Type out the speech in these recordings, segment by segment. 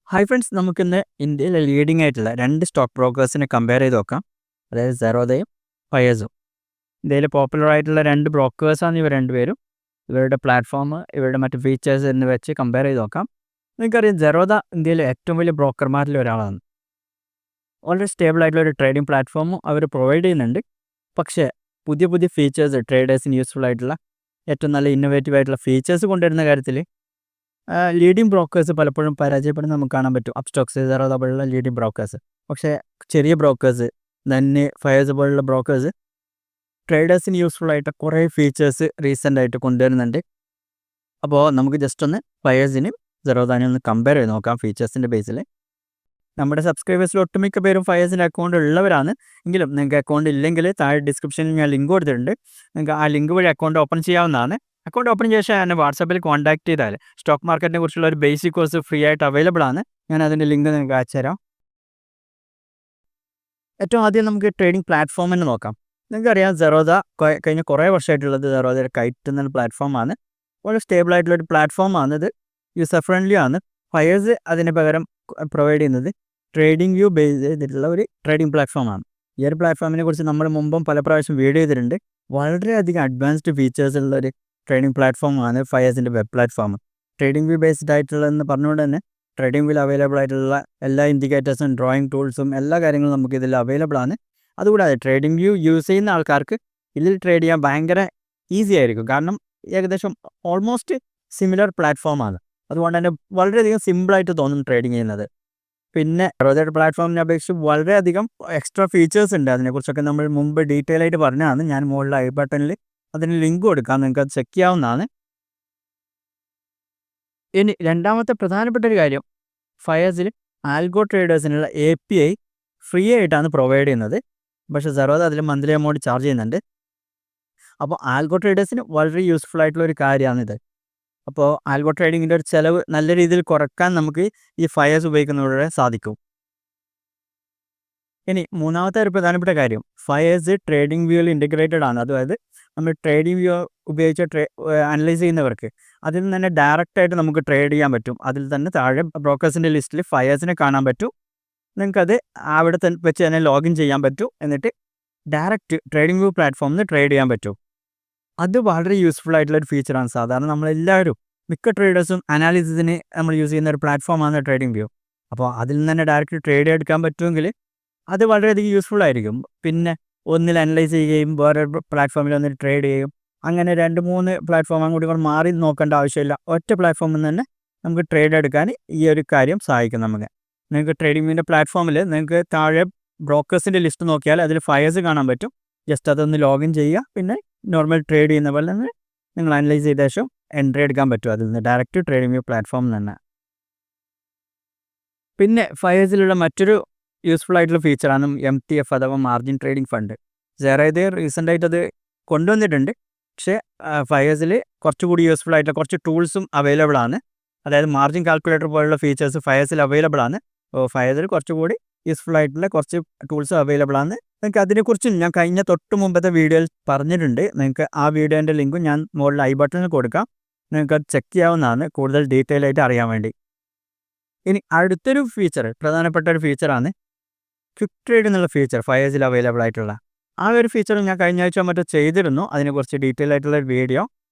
Hi friends, നമുക്കിന്ന് ഇന്ത്യയിലെ leading ആയിട്ടുള്ള രണ്ട് സ്റ്റോക്ക് ബ്രോക്കേഴ്സിനെ കമ്പയർ ചെയ്ത് നോക്കാം. അതായത് സെറോദയും ഫയേസും. ഇന്ത്യയിൽ പോപ്പുലർ ആയിട്ടുള്ള രണ്ട് ബ്രോക്കേഴ്സാണ് ഇവർ രണ്ടുപേരും. ഇവരുടെ പ്ലാറ്റ്ഫോം, ഇവരുടെ മറ്റ് ഫീച്ചേഴ്സ് എന്ന് വെച്ച് കമ്പയർ ചെയ്ത് നോക്കാം. നിങ്ങൾക്കറിയാം, സെറോദ ഇന്ത്യയിലെ ഏറ്റവും വലിയ ബ്രോക്കർമാരിൽ ഒരാളാണ്. വളരെ സ്റ്റേബിൾ ആയിട്ടുള്ള ഒരു ട്രേഡിംഗ് പ്ലാറ്റ്ഫോമും അവർ പ്രൊവൈഡ് ചെയ്യുന്നുണ്ട്. പക്ഷേ പുതിയ പുതിയ ഫീച്ചേഴ്സ്, ട്രേഡേഴ്സിന് യൂസ്ഫുൾ ആയിട്ടുള്ള ഏറ്റവും നല്ല ഇന്നോവേറ്റീവ് ആയിട്ടുള്ള ഫീച്ചേഴ്സ് കൊണ്ടുവരുന്ന കാര്യത്തിൽ ലീഡിംഗ് ബ്രോക്കേഴ്സ് പലപ്പോഴും പരാജയപ്പെടുന്നത് നമുക്ക് കാണാൻ പറ്റും. അപ്സ്റ്റോക്സ്, സെറോദ പോലുള്ള ലീഡിംഗ് ബ്രോക്കേഴ്സ്. പക്ഷേ ചെറിയ ബ്രോക്കേഴ്സ്, തന്നെ ഫയേഴ്സ് പോലുള്ള ബ്രോക്കേഴ്സ് ട്രേഡേഴ്സിന് യൂസ്ഫുൾ ആയിട്ട് കുറേ ഫീച്ചേഴ്സ് റീസെൻ്റ് ആയിട്ട് കൊണ്ടുവരുന്നുണ്ട്. അപ്പോൾ നമുക്ക് ജസ്റ്റ് ഒന്ന് ഫയേഴ്സിനെയും സെറോദാനെയും ഒന്ന് കമ്പയർ ചെയ്ത് നോക്കാം ഫീച്ചേഴ്സിൻ്റെ ബേസിൽ. നമ്മുടെ സബ്സ്ക്രൈബേഴ്സിൽ ഒട്ടുമിക്ക പേരും ഫയേഴ്സിൻ്റെ അക്കൗണ്ട് ഉള്ളവരാണ്. എങ്കിലും നിങ്ങൾക്ക് അക്കൗണ്ട് ഇല്ലെങ്കിൽ താഴെ ഡിസ്ക്രിപ്ഷനിൽ ഞാൻ ലിങ്ക് കൊടുത്തിട്ടുണ്ട്. നിങ്ങൾക്ക് ആ ലിങ്ക് വഴി അക്കൗണ്ട് ഓപ്പൺ ചെയ്യാവുന്നതാണ്. അക്കൗണ്ട് ഓപ്പൺ ചെയ്ത ശേഷം എന്നെ വാട്സാപ്പിൽ കോൺടാക്ട് ചെയ്താൽ സ്റ്റോക്ക് മാർക്കറ്റിനെ കുറിച്ചുള്ള ഒരു ബേസിക് കോഴ്സ് ഫ്രീ ആയിട്ട് അവൈലബിൾ ആണ്. ഞാൻ അതിൻ്റെ ലിങ്ക് നിങ്ങൾക്ക് അയച്ചുതരാം. ഏറ്റവും ആദ്യം നമുക്ക് ട്രേഡിംഗ് പ്ലാറ്റ്ഫോമിന് നോക്കാം. നിങ്ങൾക്കറിയാം, സെറോദ കഴിഞ്ഞ കുറേ വർഷമായിട്ടുള്ളത് സെറോദയുടെ കൈറ്റ് എന്ന പ്ലാറ്റ്ഫോമാണ്. വളരെ സ്റ്റേബിൾ ആയിട്ടുള്ളൊരു പ്ലാറ്റ്ഫോമാണ്. ഇത് യൂസർ ഫ്രണ്ട്ലി ആണ്. ഫയേഴ്സ് അതിന് പകരം പ്രൊവൈഡ് ചെയ്യുന്നത് ട്രേഡിംഗ് വ്യൂ ബേസ് ചെയ്തിട്ടുള്ള ഒരു ട്രേഡിംഗ് പ്ലാറ്റ്ഫോമാണ്. ഈ ഒരു പ്ലാറ്റ്ഫോമിനെ കുറിച്ച് നമ്മൾ മുമ്പും പല പ്രാവശ്യം വീഡിയോ ചെയ്തിട്ടുണ്ട്. വളരെയധികം അഡ്വാൻസ്ഡ് ഫീച്ചേഴ്സ് ഉള്ള ഒരു ട്രേഡിംഗ് പ്ലാറ്റ്ഫോമാണ് ഫയേഴ്സിൻ്റെ web platform. Trading view based ആയിട്ടുള്ളതെന്ന് പറഞ്ഞുകൊണ്ട് തന്നെ ട്രേഡിംഗ് വ്യൂവിൽ അവൈലബിൾ ആയിട്ടുള്ള എല്ലാ ഇൻഡിക്കേറ്റേഴ്സും ഡ്രോയിങ് ടൂൾസും എല്ലാ കാര്യങ്ങളും നമുക്ക് ഇതിൽ അവൈലബിൾ ആണ്. അതുകൂടാതെ ട്രേഡിംഗ് വ്യൂ യൂസ് ചെയ്യുന്ന ആൾക്കാർക്ക് ഇതിൽ ട്രേഡ് ചെയ്യാൻ ഭയങ്കര ഈസി ആയിരിക്കും. കാരണം ഏകദേശം ഓൾമോസ്റ്റ് സിമിലർ പ്ലാറ്റ്ഫോമാണ്. അതുകൊണ്ട് തന്നെ വളരെയധികം സിമ്പിളായിട്ട് തോന്നും ട്രേഡിംഗ് ചെയ്യുന്നത്. പിന്നെ സെറോദയുടെ പ്ലാറ്റ്ഫോമിനെ അപേക്ഷിച്ച് വളരെയധികം എക്സ്ട്രാ ഫീച്ചേഴ്സ് ഉണ്ട്. അതിനെക്കുറിച്ചൊക്കെ നമ്മൾ മുമ്പ് ഡീറ്റെയിൽ ആയിട്ട് പറഞ്ഞതാണ്. ഞാൻ മുകളിൽ ഐ ബട്ടണിൽ അതിന് ലിങ്ക് കൊടുക്കാം, നിങ്ങൾക്ക് അത് ചെക്ക് ചെയ്യാവുന്നതാണ്. ഇനി രണ്ടാമത്തെ പ്രധാനപ്പെട്ട ഒരു കാര്യം, ഫയേഴ്സിൽ ആൽഗോ ട്രേഡേഴ്സിനുള്ള API ഫ്രീ ആയിട്ടാണ് പ്രൊവൈഡ് ചെയ്യുന്നത്. പക്ഷേ സെറോദ അതിൽ മന്ത്ലി എമൗണ്ട് ചാർജ് ചെയ്യുന്നുണ്ട്. അപ്പോൾ ആൽഗോ ട്രേഡേഴ്സിന് വളരെ യൂസ്ഫുൾ ആയിട്ടുള്ള ഒരു കാര്യമാണിത്. അപ്പോൾ ആൽഗോ ട്രേഡിങ്ങിൻ്റെ ഒരു ചിലവ് നല്ല രീതിയിൽ കുറക്കാൻ നമുക്ക് ഈ ഫയേഴ്സ് ഉപയോഗിക്കുന്നതിലൂടെ സാധിക്കും. ഇനി മൂന്നാമത്തെ ഒരു പ്രധാനപ്പെട്ട കാര്യം, ഫയേഴ്സ് ട്രേഡിംഗ് വ്യൂവിൽ ഇൻറ്റഗ്രേറ്റഡ് ആണ്. അതായത് നമ്മൾ ട്രേഡിംഗ് വ്യൂ ഉപയോഗിച്ച് അനലൈസ് ചെയ്യുന്നവർക്ക് അതിൽ നിന്ന് തന്നെ ഡയറക്റ്റായിട്ട് നമുക്ക് ട്രേഡ് ചെയ്യാൻ പറ്റും. അതിൽ തന്നെ താഴെ ബ്രോക്കേഴ്സിൻ്റെ ലിസ്റ്റിൽ ഫയേഴ്സിനെ കാണാൻ പറ്റും. നിങ്ങൾക്കത് അവിടെ തന്നെ വെച്ച് തന്നെ ലോഗിൻ ചെയ്യാൻ പറ്റും. എന്നിട്ട് ഡയറക്റ്റ് ട്രേഡിംഗ് വ്യൂ പ്ലാറ്റ്ഫോമിൽ നിന്ന് ട്രേഡ് ചെയ്യാൻ പറ്റും. അത് വളരെ യൂസ്ഫുൾ ആയിട്ടുള്ളൊരു ഫീച്ചറാണ്. സാധാരണ നമ്മളെല്ലാവരും, മിക്ക ട്രേഡേഴ്സും അനാലിസിസിന് നമ്മൾ യൂസ് ചെയ്യുന്ന ഒരു പ്ലാറ്റ്ഫോമാണ് ട്രേഡിംഗ് വ്യൂ. അപ്പോൾ അതിൽ നിന്ന് തന്നെ ഡയറക്റ്റ് ട്രേഡ് എടുക്കാൻ പറ്റുമെങ്കിൽ അത് വളരെയധികം യൂസ്ഫുൾ ആയിരിക്കും. പിന്നെ ഒന്നിൽ അനലൈസ് ചെയ്യുകയും വേറെ പ്ലാറ്റ്ഫോമിൽ വന്നിട്ട് ട്രേഡ് ചെയ്യും. അങ്ങനെ 2-3 പ്ലാറ്റ്ഫോം അങ്ങോട്ട് ഇങ്ങോട്ട് മാറി നോക്കേണ്ട ആവശ്യമില്ല. ഒറ്റ പ്ലാറ്റ്ഫോമിൽ നിന്ന് തന്നെ നമുക്ക് ട്രേഡ് എടുക്കാൻ ഈ ഒരു കാര്യം സഹായിക്കും. നിങ്ങൾക്ക് ട്രേഡിംഗ് വ്യൂവിൻ്റെ പ്ലാറ്റ്ഫോമിൽ നിങ്ങൾക്ക് താഴെ ബ്രോക്കേഴ്സിൻ്റെ ലിസ്റ്റ് നോക്കിയാൽ അതിൽ ഫയേഴ്സ് കാണാൻ പറ്റും. ജസ്റ്റ് അതൊന്ന് ലോഗിൻ ചെയ്യുക. പിന്നെ നോർമൽ ട്രേഡ് ചെയ്യുന്ന പോലെ തന്നെ നിങ്ങൾ അനലൈസ് ചെയ്ത ശേഷം എൻട്രി എടുക്കാൻ പറ്റും അതിൽ നിന്ന് ഡയറക്റ്റ് ട്രേഡിംഗ് വ്യൂ പ്ലാറ്റ്ഫോമിൽ തന്നെ. പിന്നെ ഫയേഴ്സിലുള്ള മറ്റൊരു യൂസ്ഫുൾ ആയിട്ടുള്ള ഫീച്ചറാണ് MTF അഥവാ margin trading fund. Zerodha recent ആയിട്ട് അത് കൊണ്ടുവന്നിട്ടുണ്ട്. പക്ഷേ ഫയേഴ്സിൽ കുറച്ചുകൂടി യൂസ്ഫുൾ ആയിട്ടുള്ള കുറച്ച് ടൂൾസും അവൈലബിൾ ആണ്. അതായത് മാർജിൻ കാൽക്കുലേറ്റർ പോലുള്ള ഫീച്ചേഴ്സ് ഫയേഴ്സിൽ അവൈലബിൾ ആണ്. അപ്പോൾ ഫയേഴ്സിൽ കുറച്ചുകൂടി യൂസ്ഫുൾ ആയിട്ടുള്ള കുറച്ച് ടൂൾസ് അവൈലബിൾ ആണ്. നിങ്ങൾക്ക് അതിനെക്കുറിച്ച് ഞാൻ കഴിഞ്ഞ തൊട്ട് മുമ്പത്തെ വീഡിയോയിൽ പറഞ്ഞിട്ടുണ്ട്. നിങ്ങൾക്ക് ആ വീഡിയോൻ്റെ ലിങ്കും ഞാൻ മുകളിൽ ഐ ബട്ടണിൽ കൊടുക്കാം. നിങ്ങൾക്ക് അത് ചെക്ക് ചെയ്യാവുന്നതാണ് കൂടുതൽ ഡീറ്റെയിൽ ആയിട്ട് അറിയാൻ വേണ്ടി. ഇനി അടുത്തൊരു ഫീച്ചർ, പ്രധാനപ്പെട്ട ഒരു ഫീച്ചറാണ് ക്വിക്ക് ട്രേഡ് എന്നുള്ള ഫീച്ചർ ഫയേഴ്സിൽ അവൈലബിൾ ആയിട്ടുള്ള. ആ ഒരു ഫീച്ചർ ഞാൻ കഴിഞ്ഞ ആഴ്ച മറ്റോ ചെയ്തിരുന്നു. അതിനെക്കുറിച്ച് ഡീറ്റെയിൽ ആയിട്ടുള്ള ഒരു വീഡിയോ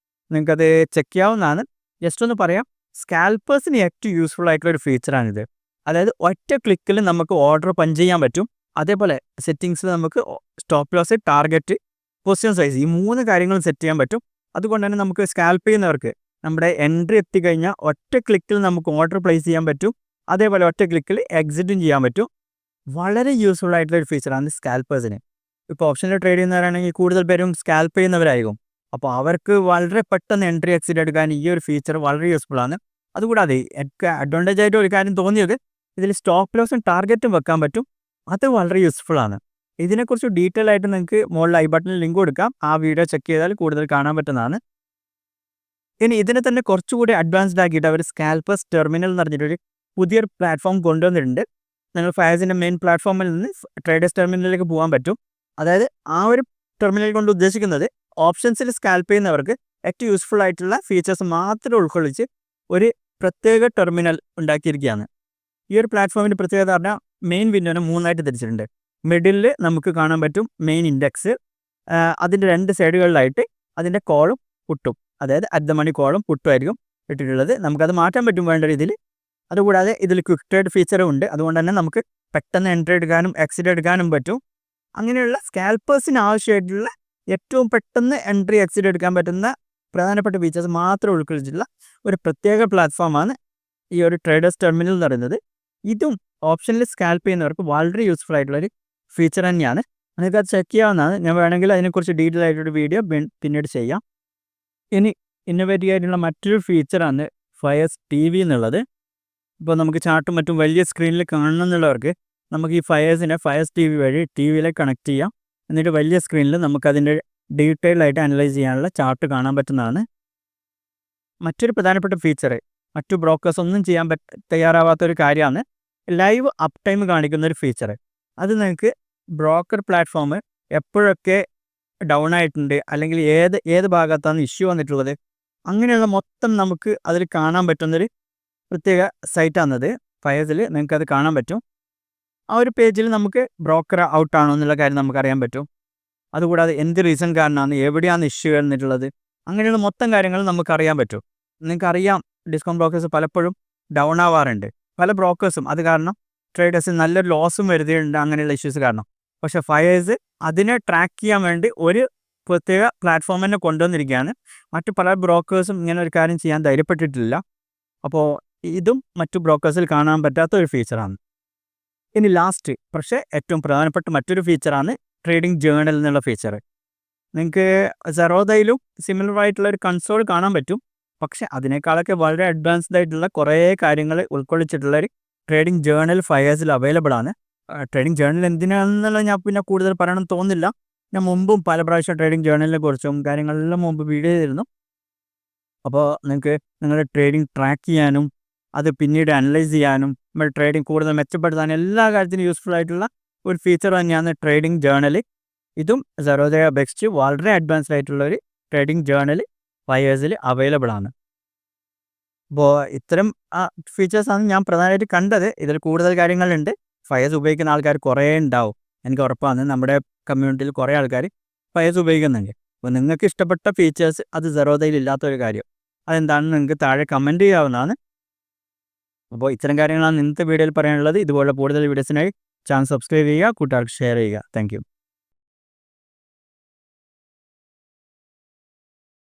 നിങ്ങൾക്കത് ചെക്ക് ചെയ്യാവുന്നതാണ്. ജസ്റ്റ് ഒന്ന് പറയാം, സ്കാൽപ്പേഴ്സിന് ഏറ്റവും യൂസ്ഫുൾ ആയിട്ടുള്ള ഒരു ഫീച്ചറാണിത്. അതായത് ഒറ്റ ക്ലിക്കിൽ നമുക്ക് ഓർഡർ പഞ്ച് ചെയ്യാൻ പറ്റും. അതേപോലെ സെറ്റിങ്സിൽ നമുക്ക് stop loss, target, position size, ഈ 3 കാര്യങ്ങളും സെറ്റ് ചെയ്യാൻ പറ്റും. അതുകൊണ്ട് തന്നെ നമുക്ക് സ്കാൽപ്പ് ചെയ്യുന്നവർക്ക് നമ്മുടെ എൻട്രി എത്തിക്കഴിഞ്ഞാൽ ഒറ്റ ക്ലിക്കിൽ നമുക്ക് ഓർഡർ പ്ലേസ് ചെയ്യാൻ പറ്റും. അതേപോലെ ഒറ്റ ക്ലിക്കിൽ എക്സിറ്റും ചെയ്യാൻ പറ്റും. വളരെ യൂസ്ഫുൾ ആയിട്ടുള്ള ഒരു ഫീച്ചറാണ് സ്കാൽപ്പേഴ്സിന്. ഇപ്പോൾ ഓപ്ഷനിൽ ട്രേഡ് ചെയ്യുന്നവരാണെങ്കിൽ കൂടുതൽ പേരും സ്കാൽപ്പ് ചെയ്യുന്നവരായിരിക്കും. അപ്പോൾ അവർക്ക് വളരെ പെട്ടെന്ന് എൻട്രി എക്സിറ്റ് എടുക്കാൻ ഈ ഒരു ഫീച്ചർ വളരെ യൂസ്ഫുൾ ആണ്. അതുകൂടാതെ എനിക്ക് അഡ്വാൻറ്റേജ് ആയിട്ട് ഒരു കാര്യം തോന്നിയത്, ഇതിൽ സ്റ്റോപ്പ് ലോസും ടാർഗറ്റും വെക്കാൻ പറ്റും. അത് വളരെ യൂസ്ഫുൾ ആണ്. ഇതിനെക്കുറിച്ച് ഡീറ്റെയിൽ ആയിട്ട് നിങ്ങൾക്ക് മുകളിൽ ഐ ബട്ടണിൽ ലിങ്ക് കൊടുക്കാം. ആ വീഡിയോ ചെക്ക് ചെയ്താൽ കൂടുതൽ കാണാൻ പറ്റുന്നതാണ്. ഇനി ഇതിനെ തന്നെ കുറച്ചുകൂടി അഡ്വാൻസ്ഡ് ആക്കിയിട്ട് അവർ സ്കാൽപ്പേഴ്സ് ടെർമിനൽ എന്ന് പറഞ്ഞിട്ടൊരു പുതിയൊരു പ്ലാറ്റ്ഫോം കൊണ്ടുവന്നിട്ടുണ്ട്. നിങ്ങൾ ഫയേഴ്സിൻ്റെ മെയിൻ പ്ലാറ്റ്ഫോമിൽ നിന്ന് ട്രേഡേഴ്സ് ടെർമിനലിലേക്ക് പോകാൻ പറ്റും. അതായത് ആ ഒരു ടെർമിനൽ കൊണ്ട് ഉദ്ദേശിക്കുന്നത് ഓപ്ഷൻസിൽ സ്കാൽപ്പ് ചെയ്യുന്നവർക്ക് ഏറ്റവും യൂസ്ഫുൾ ആയിട്ടുള്ള ഫീച്ചേഴ്സ് മാത്രം ഉൾക്കൊള്ളിച്ച് ഒരു പ്രത്യേക ടെർമിനൽ ഉണ്ടാക്കിയിരിക്കുകയാണ്. ഈ ഒരു പ്ലാറ്റ്ഫോമിൻ്റെ പ്രത്യേകത പറഞ്ഞാൽ മെയിൻ വിൻഡോനെ 3ആയിട്ട് തിരിച്ചിട്ടുണ്ട്. മിഡിലിൽ നമുക്ക് കാണാൻ പറ്റും മെയിൻ ഇൻഡെക്സ്, അതിൻ്റെ 2 സൈഡുകളിലായിട്ട് അതിൻ്റെ കോളും പുട്ടും, അതായത് അറ്റ് ദ മണി കോളും പുട്ടും ആയിരിക്കും ഇട്ടിട്ടുള്ളത്. നമുക്കത് മാറ്റാൻ പറ്റും വേണ്ട രീതിയിൽ. അതുകൂടാതെ ഇതിൽ ക്വിക്ക് ട്രേഡ് ഫീച്ചറും ഉണ്ട്. അതുകൊണ്ട് തന്നെ നമുക്ക് പെട്ടെന്ന് എൻട്രി എടുക്കാനും എക്സിറ്റ് എടുക്കാനും പറ്റും. അങ്ങനെയുള്ള സ്കാൽപ്പേഴ്സിന് ആവശ്യമായിട്ടുള്ള ഏറ്റവും പെട്ടെന്ന് എൻട്രി എക്സിറ്റ് എടുക്കാൻ പറ്റുന്ന പ്രധാനപ്പെട്ട ഫീച്ചേഴ്സ് മാത്രം ഉൾക്കൊള്ളിച്ചിട്ടുള്ള ഒരു പ്രത്യേക പ്ലാറ്റ്ഫോമാണ് ഈ ഒരു ട്രേഡേഴ്സ് ടെർമിനൽ എന്ന് പറയുന്നത്. ഇതും ഓപ്ഷനിൽ സ്കാൽപ്പ് ചെയ്യുന്നവർക്ക് വളരെ യൂസ്ഫുൾ ആയിട്ടുള്ളൊരു ഫീച്ചർ തന്നെയാണ്. നിങ്ങൾക്ക് അത് ചെക്ക് ചെയ്യാവുന്നതാണ്. ഞാൻ വേണമെങ്കിൽ അതിനെക്കുറിച്ച് ഡീറ്റെയിൽ ആയിട്ടൊരു വീഡിയോ പിന്നീട് ചെയ്യാം. ഇനി ഇന്നോവേറ്റീവ് ആയിട്ടുള്ള മറ്റൊരു ഫീച്ചറാണ് ഫയേഴ്സ് TV എന്നുള്ളത്. ഇപ്പോൾ നമുക്ക് ചാർട്ടും മറ്റും വലിയ സ്ക്രീനിൽ കാണണം എന്നുള്ളവർക്ക് നമുക്ക് ഈ ഫയേഴ്സ് TV വഴി TV-യിലേക്ക് കണക്ട് ചെയ്യാം. എന്നിട്ട് വലിയ സ്ക്രീനിൽ നമുക്കതിൻ്റെ ഡീറ്റെയിൽ ആയിട്ട് അനലൈസ് ചെയ്യാനുള്ള ചാർട്ട് കാണാൻ പറ്റുന്നതാണ്. മറ്റൊരു പ്രധാനപ്പെട്ട ഫീച്ചർ മറ്റു ബ്രോക്കേഴ്സ് ഒന്നും ചെയ്യാൻ തയ്യാറാവാത്തൊരു കാര്യമാണ് ലൈവ് അപ്പ് ടൈം കാണിക്കുന്ന ഒരു ഫീച്ചർ. അത് നിങ്ങൾക്ക് ബ്രോക്കർ പ്ലാറ്റ്ഫോം എപ്പോഴൊക്കെ ഡൗൺ ആയിട്ടുണ്ട്, അല്ലെങ്കിൽ ഏത് ഭാഗത്താണ് ഇഷ്യൂ വന്നിട്ടുള്ളത്, അങ്ങനെയുള്ള മൊത്തം നമുക്ക് അതിൽ കാണാൻ പറ്റുന്നൊരു പ്രത്യേക സൈറ്റാണത്. ഫയേഴ്സിൽ നിങ്ങൾക്കത് കാണാൻ പറ്റും. ആ ഒരു പേജിൽ നമുക്ക് ബ്രോക്കർ ഔട്ടാണോ എന്നുള്ള കാര്യം നമുക്കറിയാൻ പറ്റും. അതുകൂടാതെ എന്ത് റീസൺ കാരണമാണ്, എവിടെയാണ് ഇഷ്യൂ വന്നിട്ടുള്ളത്, അങ്ങനെയുള്ള മൊത്തം കാര്യങ്ങൾ നമുക്കറിയാൻ പറ്റും. നിങ്ങൾക്കറിയാം ഡിസ്കൗണ്ട് ബ്രോക്കേഴ്സ് പലപ്പോഴും ഡൗൺ ആവാറുണ്ട്. പല ബ്രോക്കേഴ്സും അത് കാരണം ട്രേഡേഴ്സിന് നല്ലൊരു ലോസും വരുത്തിയിട്ടുണ്ട് അങ്ങനെയുള്ള ഇഷ്യൂസ് കാരണം. പക്ഷേ ഫയേഴ്സ് അതിനെ ട്രാക്ക് ചെയ്യാൻ വേണ്ടി ഒരു പ്രത്യേക പ്ലാറ്റ്ഫോം തന്നെ കൊണ്ടുവന്നിരിക്കുകയാണ്. മറ്റു പല ബ്രോക്കേഴ്സും ഇങ്ങനെ ഒരു കാര്യം ചെയ്യാൻ ധൈര്യപ്പെട്ടിട്ടില്ല. അപ്പോൾ ഇതും മറ്റു ബ്രോക്കേഴ്സിൽ കാണാൻ പറ്റാത്ത ഒരു ഫീച്ചറാണ്. ഇനി ലാസ്റ്റ് പക്ഷേ ഏറ്റവും പ്രധാനപ്പെട്ട മറ്റൊരു ഫീച്ചറാണ് ട്രേഡിംഗ് ജേണൽ എന്നുള്ള ഫീച്ചർ. നിങ്ങൾക്ക് സെറോദയിലും സിമിലർ ആയിട്ടുള്ള ഒരു കൺസോൾ കാണാൻ പറ്റും. പക്ഷേ അതിനേക്കാളൊക്കെ വളരെ അഡ്വാൻസ്ഡ് ആയിട്ടുള്ള കുറേ കാര്യങ്ങൾ ഉൾക്കൊള്ളിച്ചിട്ടുള്ള ഒരു ട്രേഡിംഗ് ജേണൽ ഫയേഴ്സിൽ അവൈലബിൾ ആണ്. ട്രേഡിംഗ് ജേണൽ എന്തിനാണെന്നുള്ളത് ഞാൻ പിന്നെ കൂടുതൽ പറയണം തോന്നുന്നില്ല. ഞാൻ മുമ്പും പല പ്രാവശ്യം ട്രേഡിംഗ് ജേണലിനെ കുറിച്ചും കാര്യങ്ങളെല്ലാം മുമ്പ് വീഡിയോ ചെയ്തിരുന്നു. അപ്പോൾ നിങ്ങൾക്ക് നിങ്ങളുടെ ട്രേഡിംഗ് ട്രാക്ക് ചെയ്യാനും അത് പിന്നീട് അനലൈസ് ചെയ്യാനും നമ്മുടെ ട്രേഡിംഗ് കൂടുതൽ മെച്ചപ്പെടുത്താനും എല്ലാ കാര്യത്തിനും യൂസ്ഫുൾ ആയിട്ടുള്ള ഒരു ഫീച്ചർ തന്നെയാണ് ട്രേഡിംഗ് ജേണൽ. ഇതും സെറോദയ ബെസ്റ്റ് വളരെ അഡ്വാൻസ്ഡ് ആയിട്ടുള്ള ഒരു ട്രേഡിംഗ് ജേണൽ ഫയേഴ്സിൽ അവൈലബിൾ ആണ്. അപ്പോൾ ഇത്തരം ഫീച്ചേഴ്സാണ് ഞാൻ പ്രധാനമായിട്ട് കണ്ടത്. ഇതിൽ കൂടുതൽ കാര്യങ്ങളുണ്ട്. ഫയേഴ്സ് ഉപയോഗിക്കുന്ന ആൾക്കാർ കുറേ ഉണ്ടാവും, എനിക്ക് ഉറപ്പാണ്. നമ്മുടെ കമ്മ്യൂണിറ്റിയിൽ കുറേ ആൾക്കാർ ഫയേഴ്സ് ഉപയോഗിക്കുന്നുണ്ട്. അപ്പോൾ നിങ്ങൾക്ക് ഇഷ്ടപ്പെട്ട ഫീച്ചേഴ്സ് അത് സെറോദയിൽ ഇല്ലാത്തൊരു കാര്യം അതെന്താണെന്ന് നിങ്ങൾക്ക് താഴെ കമൻറ്റ് ചെയ്യാവുന്നതാണ്. അപ്പോൾ ഇത്തരം കാര്യങ്ങളാണ് ഇന്നത്തെ വീഡിയോയിൽ പറയാനുള്ളത്. ഇതുപോലെ കൂടുതൽ വീഡിയോസിനായി ചാനൽ സബ്സ്ക്രൈബ് ചെയ്യുക, കൂട്ടുകാർക്ക് ഷെയർ ചെയ്യുക. താങ്ക്